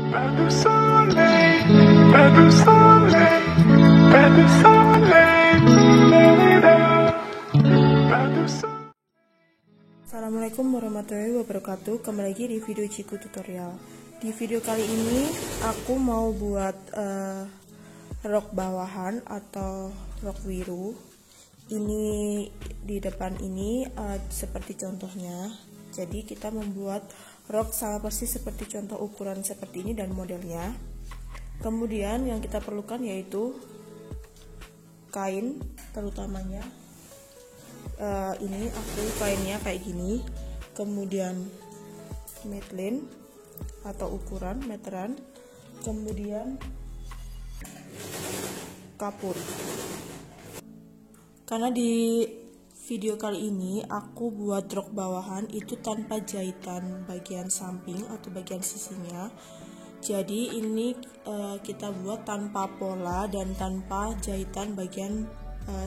Pas de soleil, pas de soleil, pas de soleil, pas de soleil. Assalamualaikum warahmatullahi wabarakatuh. Kembali lagi di video Ciku Tutorial. Di video kali ini aku mau buat rok bawahan atau rok wiru. Ini di depan ini seperti contohnya. Jadi kita membuat rok sama persis seperti contoh ukuran seperti ini dan modelnya. Kemudian yang kita perlukan yaitu kain, terutamanya ini aku kainnya kayak gini. Kemudian metlin atau ukuran meteran, kemudian kapur. Karena di video kali ini aku buat rok bawahan itu tanpa jahitan bagian samping atau bagian sisinya. Jadi ini kita buat tanpa pola dan tanpa jahitan bagian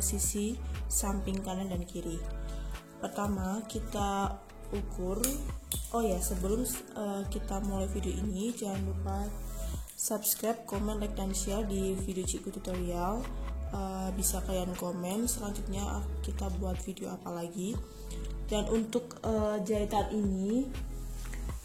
sisi samping kanan dan kiri. Pertama kita ukur. Oh ya, sebelum kita mulai video ini jangan lupa subscribe, comment, like, dan share di video Ciku Tutorial. Bisa kalian komen selanjutnya kita buat video apa lagi. Dan untuk jahitan ini,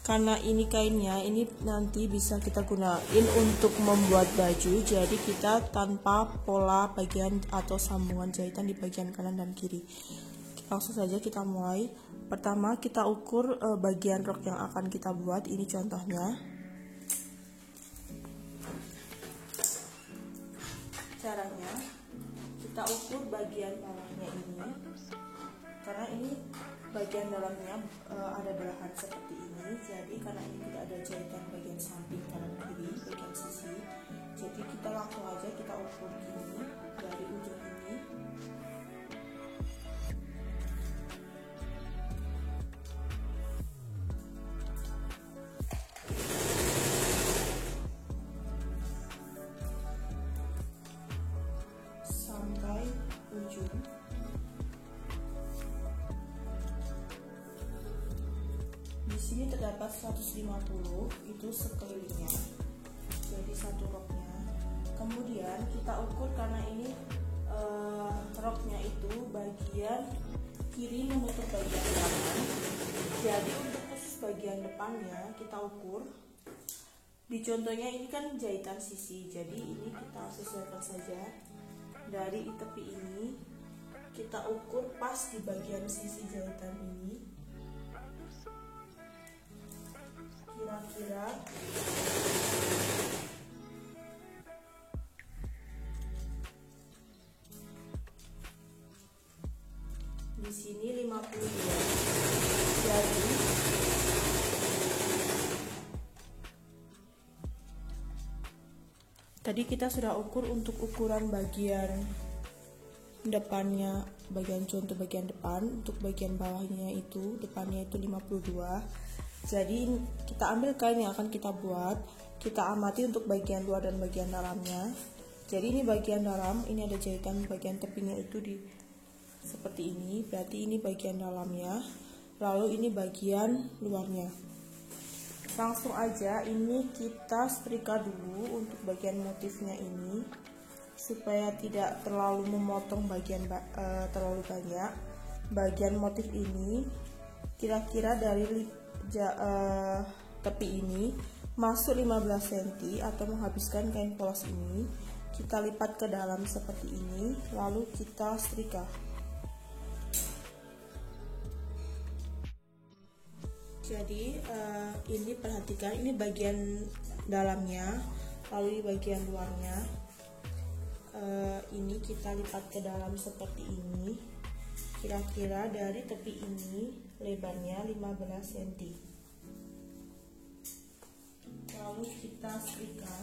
karena ini kainnya ini nanti bisa kita gunain untuk membuat baju, jadi kita tanpa pola bagian atau sambungan jahitan di bagian kanan dan kiri. Langsung saja kita mulai. Pertama kita ukur bagian rok yang akan kita buat. Ini contohnya. Caranya kita ukur bagian bawahnya ini, karena ini bagian dalamnya ada belahan seperti ini. Jadi karena ini tidak ada jahitan bagian samping kanan kiri bagian sisi, jadi kita langsung aja kita ukur gini dari ujung ini. Sampai ujung. Di sini terdapat 150 itu sekelilingnya. Jadi satu roknya. Kemudian kita ukur karena ini roknya itu bagian kiri menutup bagian kanan. Jadi untuk khusus bagian depannya kita ukur. Di contohnya ini kan jahitan sisi. Jadi ini kita sesuaikan saja. Dari tepi ini kita ukur pas di bagian sisi jahitan ini, kira-kira di sini 52. Jadi tadi kita sudah ukur untuk ukuran bagian depannya, bagian contoh bagian depan. Untuk bagian bawahnya itu, depannya itu 52. Jadi kita ambil kain yang akan kita buat, kita amati untuk bagian luar dan bagian dalamnya. Jadi ini bagian dalam, ini ada jahitan bagian tepinya itu di seperti ini, berarti ini bagian dalamnya. Lalu ini bagian luarnya. Langsung aja ini kita setrika dulu untuk bagian motifnya ini supaya tidak terlalu memotong bagian terlalu banyak. Bagian motif ini kira-kira dari tepi ini masuk 15 cm atau menghabiskan kain polos ini. Kita lipat ke dalam seperti ini, lalu kita setrika. Jadi ini perhatikan, ini bagian dalamnya, lalu di bagian luarnya ini kita lipat ke dalam seperti ini. Kira-kira dari tepi ini lebarnya 15 cm. Lalu kita setrika.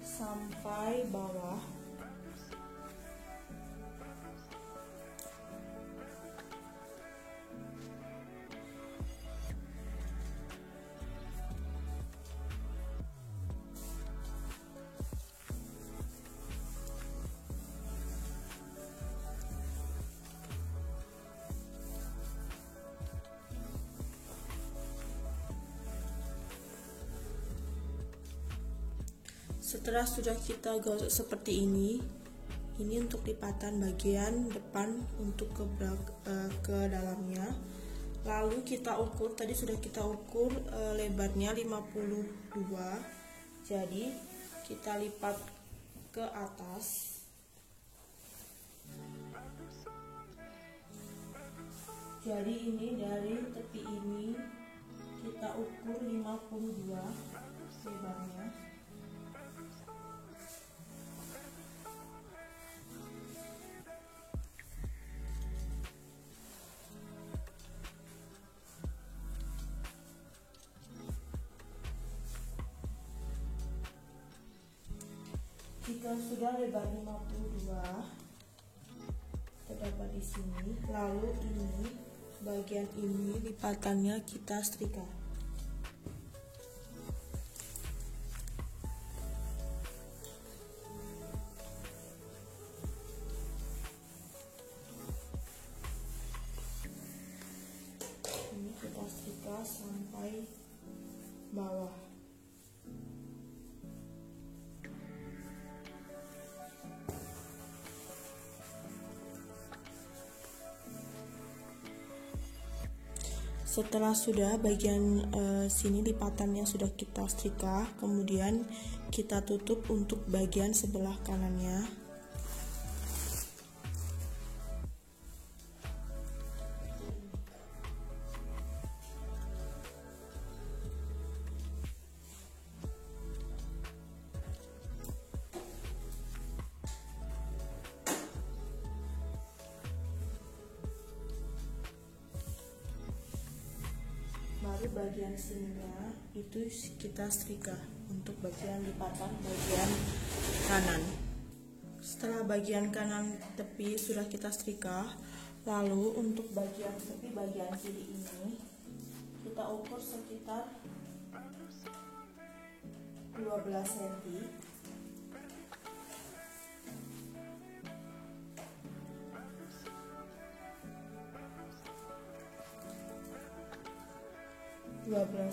Sampai bawah. Setelah sudah kita gosok seperti ini untuk lipatan bagian depan untuk ke dalamnya. Lalu kita ukur, tadi sudah kita ukur lebarnya 52, jadi kita lipat ke atas. Jadi ini dari tepi ini kita ukur 52 lebarnya. Jika sudah lebar 52 terdapat di sini, lalu ini bagian ini lipatannya kita setrika. Ini kita setrika sampai bawah. Setelah sudah bagian sini lipatannya sudah kita setrika, kemudian kita tutup untuk bagian sebelah kanannya. Baru bagian sininya itu kita setrika untuk bagian lipatan bagian kanan. Setelah bagian kanan tepi sudah kita setrika, lalu untuk bagian tepi bagian kiri ini kita ukur sekitar 12 cm.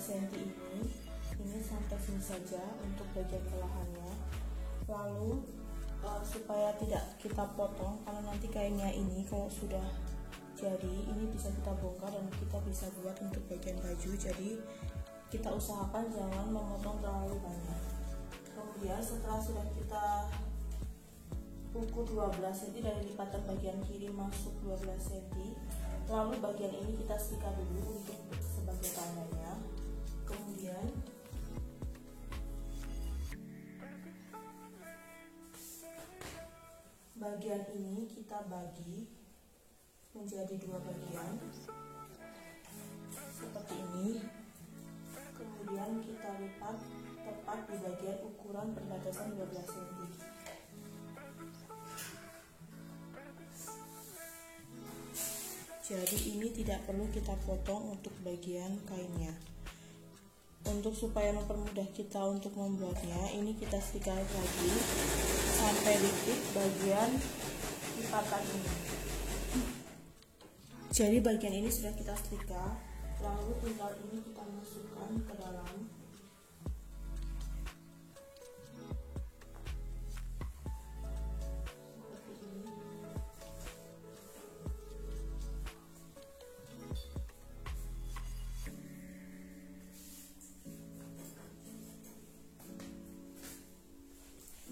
cm ini sampai sini saja untuk bagian belahannya. Lalu supaya tidak kita potong, karena nanti kainnya ini kalau sudah jadi ini bisa kita bongkar dan kita bisa buat untuk bagian baju. Jadi kita usahakan jangan memotong terlalu banyak. Kemudian setelah sudah kita ukur 12 cm dari lipatan bagian kiri masuk 12 cm, lalu bagian ini kita setrika dulu untuk sebagai tandanya. Kemudian bagian ini kita bagi menjadi dua bagian seperti ini. Kemudian kita lipat tepat di bagian ukuran perbatasan 12 cm. Jadi ini tidak perlu kita potong untuk bagian kainnya. Untuk supaya mempermudah kita untuk membuatnya, ini kita setrika lagi sampai di bagian lipatan ini. Jadi bagian ini sudah kita setrika, lalu tinggal ini kita masukkan ke dalam.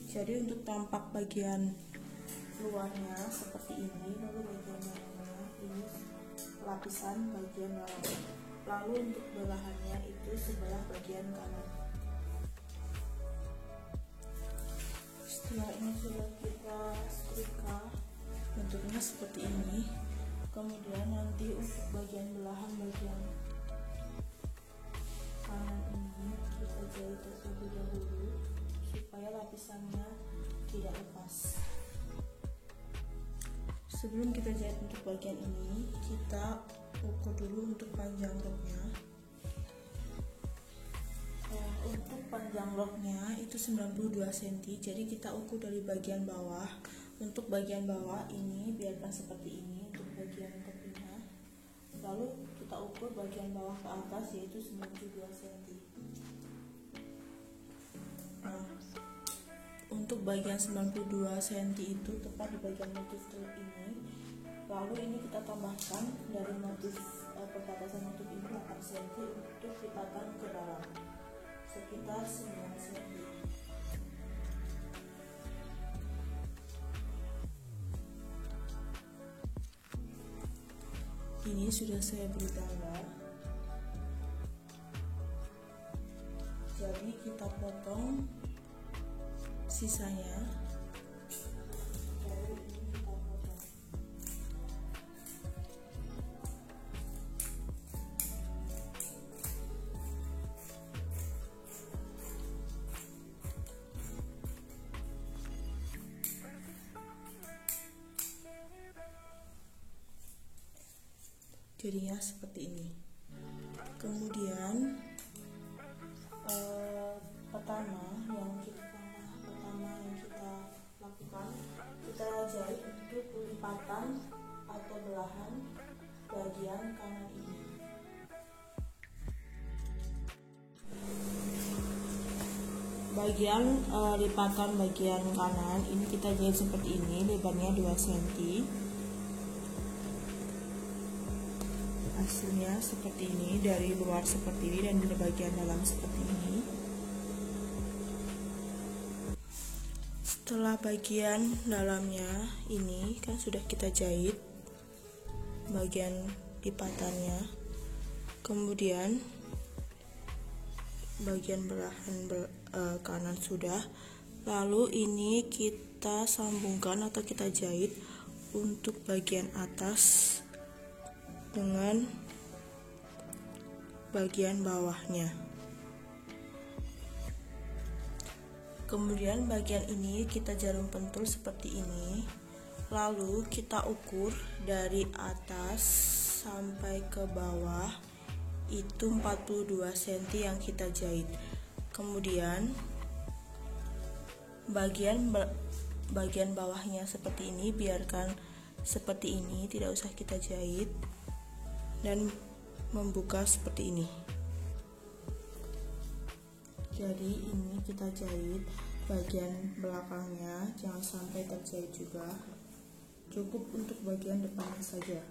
Jadi untuk tampak bagian luarnya seperti ini, lalu bagian dalamnya ini lapisan bagian dalam. Lalu untuk belahannya itu sebelah bagian kanan. Setelah ini sudah kita setrika, bentuknya seperti ini. Kemudian nanti untuk bagian belahan bagian kanan ini kita jahit terlebih dahulu supaya lapisannya tidak lepas. Sebelum kita jahit untuk bagian ini, kita ukur dulu untuk panjang roknya. Untuk panjang roknya itu 92 cm, jadi kita ukur dari bagian bawah. Untuk bagian bawah ini biarkan seperti ini untuk bagian tepinya. Lalu kita ukur bagian bawah ke atas yaitu 92 cm. untuk bagian 92 cm itu tepat di bagian motif teluk ini. Lalu ini kita tambahkan dari motif perbatasan motif ini 8 cm untuk lipatan ke dalam sekitar 9 cm. Ini sudah saya beri tanda. Jadi kita potong sisanya. Lalu ini kita potong. Jadinya seperti ini. Kemudian pertama yang kita lakukan, kita jahit untuk lipatan atau belahan bagian kanan ini. Bagian lipatan bagian kanan ini kita jahit seperti ini, lebarnya 2 cm. Hasilnya seperti ini, dari luar seperti ini dan dari bagian dalam seperti ini. Setelah bagian dalamnya ini kan sudah kita jahit bagian lipatannya, kemudian bagian belahan kanan sudah, lalu ini kita sambungkan atau kita jahit untuk bagian atas dengan bagian bawahnya. Kemudian bagian ini kita jarum pentul seperti ini, lalu kita ukur dari atas sampai ke bawah itu 42 cm yang kita jahit. Kemudian bagian bawahnya seperti ini, biarkan seperti ini, tidak usah kita jahit, dan membuka seperti ini. Jadi ini kita jahit bagian belakangnya, jangan sampai terjahit juga, cukup untuk bagian depannya saja.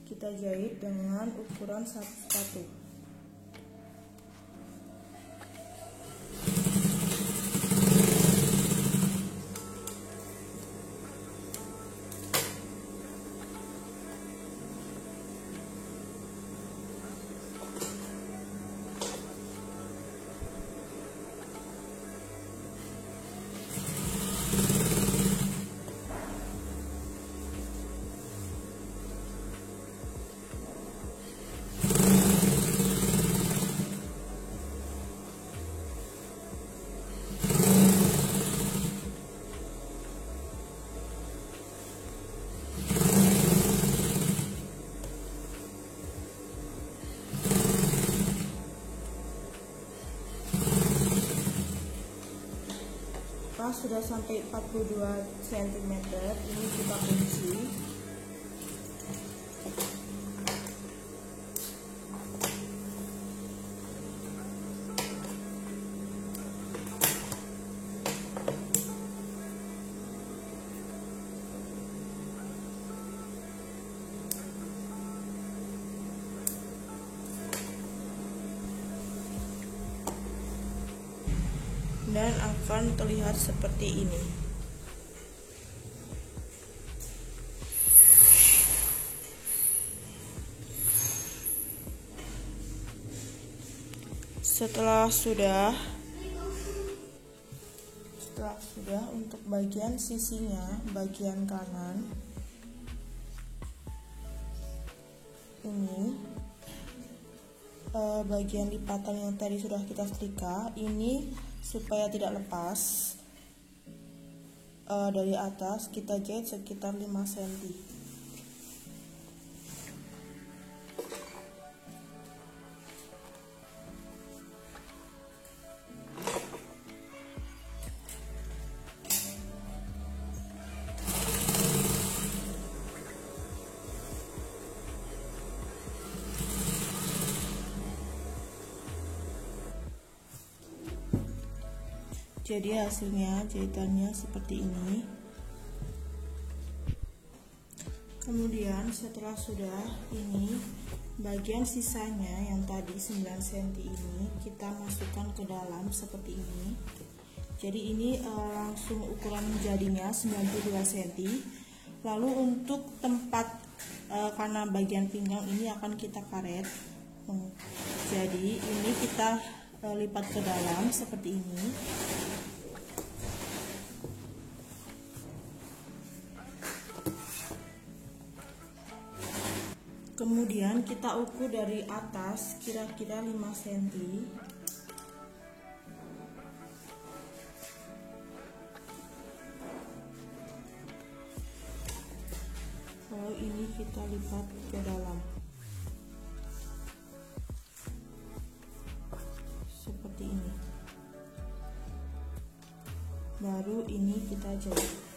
Kita jahit dengan ukuran 1 sepatu. Pas sudah sampai 42 cm, ini kita kunci. Dan akan terlihat seperti ini. Setelah sudah untuk bagian sisinya, bagian kanan ini, bagian lipatan yang tadi sudah kita setrika ini, supaya tidak lepas dari atas, kita jahit sekitar 5 cm. Jadi hasilnya jahitannya seperti ini. Kemudian setelah sudah ini, bagian sisanya yang tadi 9 cm ini kita masukkan ke dalam seperti ini. Jadi ini langsung ukuran jadinya 92 cm. Lalu untuk tempat karena bagian pinggang ini akan kita karet, jadi ini kita lipat ke dalam seperti ini. Kemudian kita ukur dari atas kira-kira 5 cm. Lalu ini kita lipat ke dalam seperti ini. Baru ini kita jahit.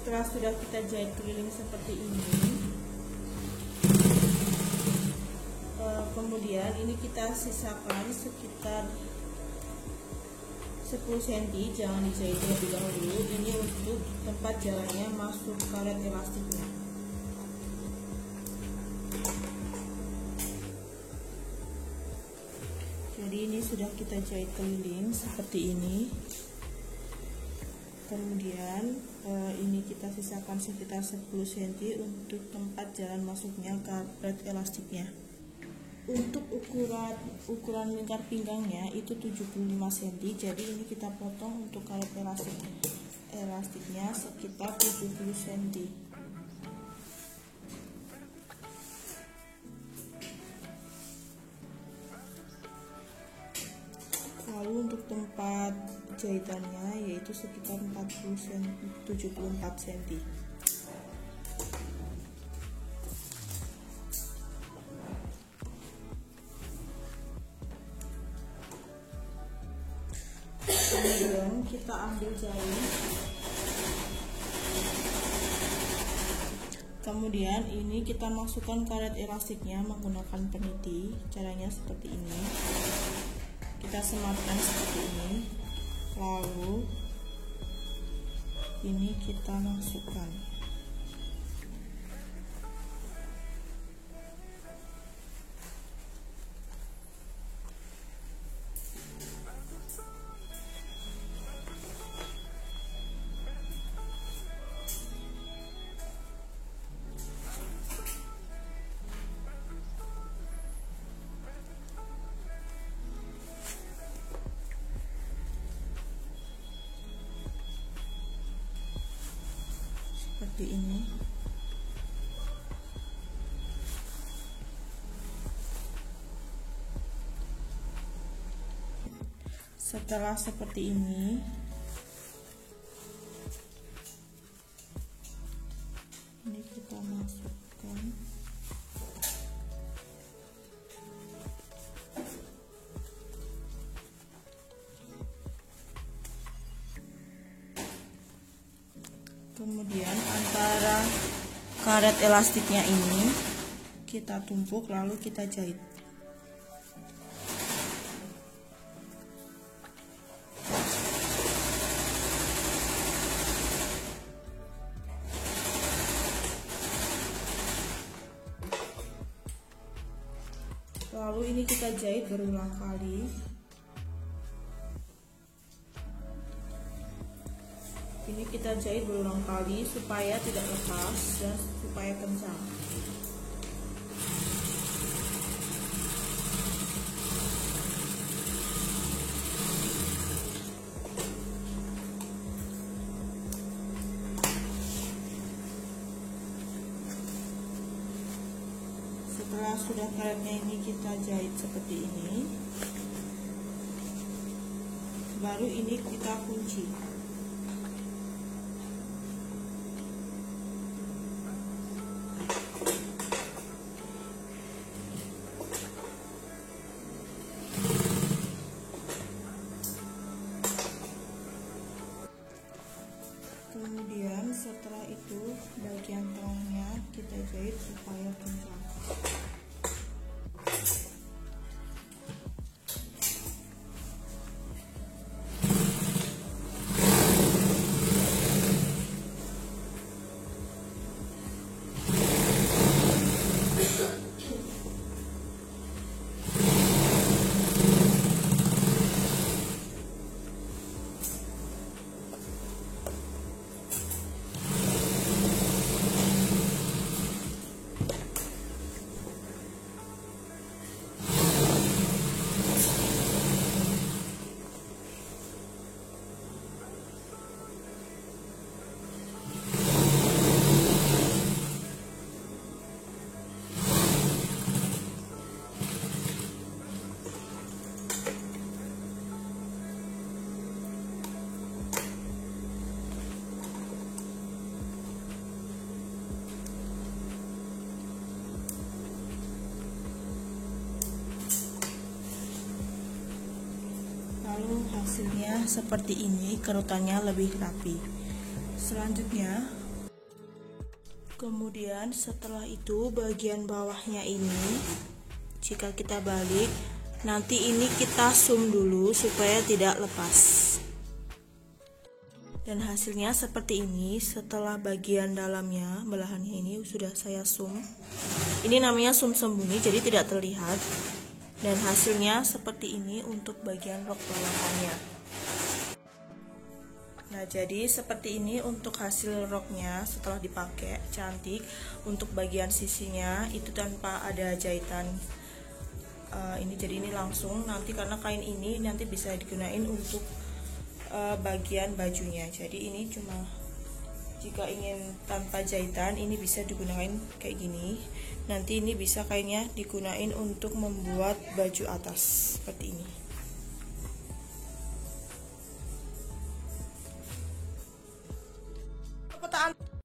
Setelah sudah kita jahit keliling seperti ini, kemudian ini kita sisakan sekitar 10 cm, jangan dijahit terlebih dahulu. Ini untuk tempat jalannya masuk karet elastiknya. Jadi ini sudah kita jahit keliling seperti ini. Kemudian ini kita sisakan sekitar 10 cm untuk tempat jalan masuknya karet elastiknya. Untuk ukuran lingkar pinggangnya itu 75 cm. Jadi ini kita potong untuk karet elastiknya sekitar 70 cm. Lalu untuk tempat jahitannya yaitu sekitar 74 cm. Kemudian kita ambil jahit. Kemudian ini kita masukkan karet elastiknya menggunakan peniti. Caranya seperti ini. Kita sematkan seperti ini. Lalu ini kita masukkan. Seperti ini. Setelah seperti ini, kita masukkan. karet elastiknya ini kita tumpuk lalu kita jahit. Lalu ini kita jahit berulang kali. Ini kita jahit berulang kali supaya tidak lepas dan supaya kencang. Setelah sudah karetnya ini kita jahit seperti ini, baru ini kita kunci. Kemudian setelah itu bagian tengahnya kita jahit supaya kencang. Lalu hasilnya seperti ini, kerutannya lebih rapi. Selanjutnya, kemudian setelah itu bagian bawahnya ini, jika kita balik, nanti ini kita zoom dulu supaya tidak lepas. Dan hasilnya seperti ini. Setelah bagian dalamnya, belahannya ini sudah saya zoom. Ini namanya zoom sembunyi, jadi tidak terlihat. Dan hasilnya seperti ini untuk bagian rok bawahannya. Nah, jadi seperti ini untuk hasil roknya setelah dipakai, cantik. Untuk bagian sisinya itu tanpa ada jahitan. Ini jadi ini langsung nanti, karena kain ini nanti bisa digunain untuk bagian bajunya. Jadi ini cuma jika ingin tanpa jahitan, ini bisa digunakan kayak gini. Nanti ini bisa kainnya digunain untuk membuat baju atas seperti ini.